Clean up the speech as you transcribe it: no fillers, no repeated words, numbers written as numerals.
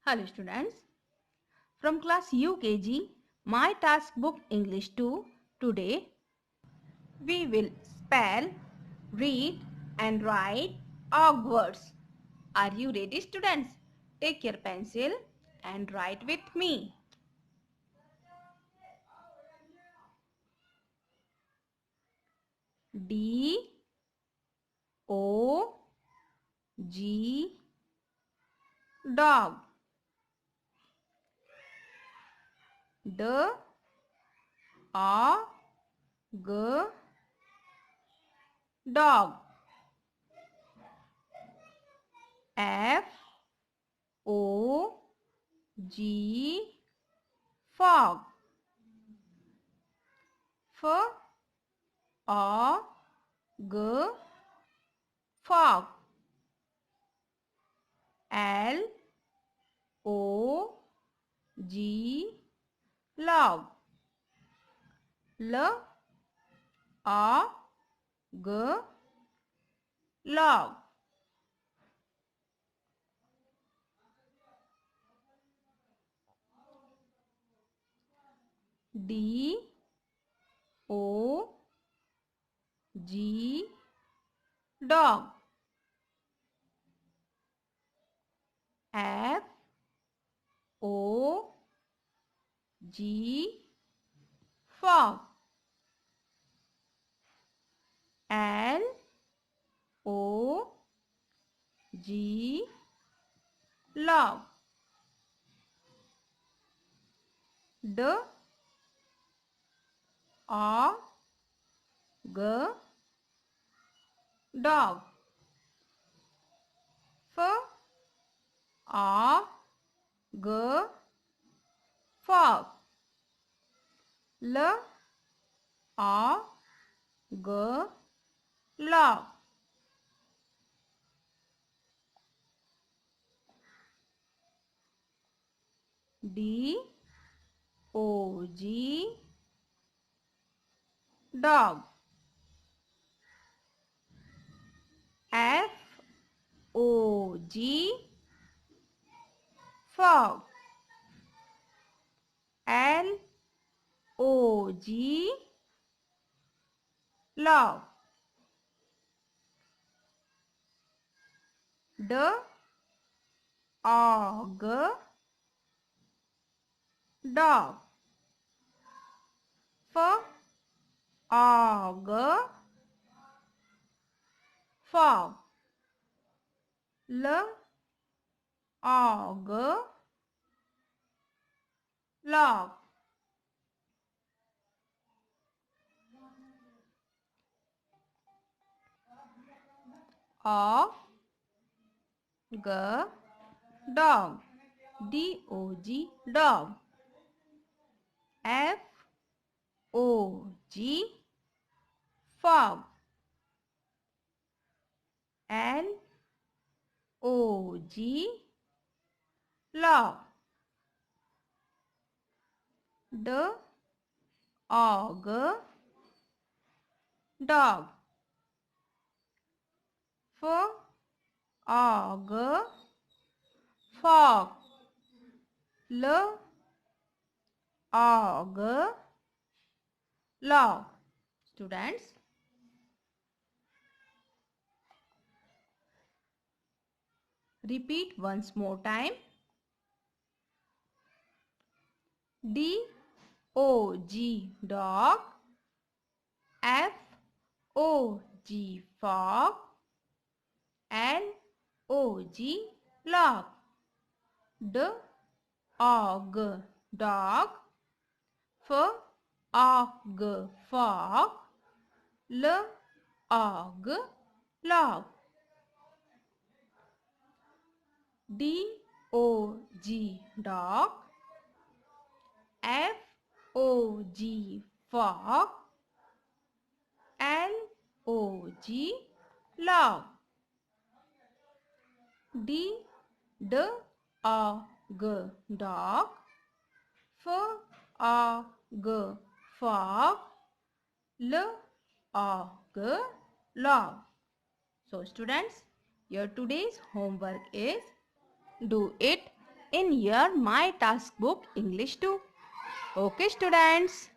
Hello students, from class UKG, my task book English 2. Today we will spell, read and write odd words. Are you ready students? Take your pencil and write with me. D O G dog. D A G dog. F O G fog. F A G fog. L O G log. L A G log. D O G dog. F O G fog. L O G log. D A G dog. F A G fog. L A G log. D O G dog. F O G fog. L O G log. D A G dog. F A G fog. L A G log. A G dog. D O G dog. F O G fog. L O G log. D A G dog. F A G fog. L A G log. Students, repeat once more time. D O G dog. F O G fog. L O G log. D A G dog. F A G fog. L A G log. D O G dog. F O G fog. L O G log. D A G dog. F A G fog. L A G log. So students, your today's homework is do it in your My Task Book English 2. Okay students.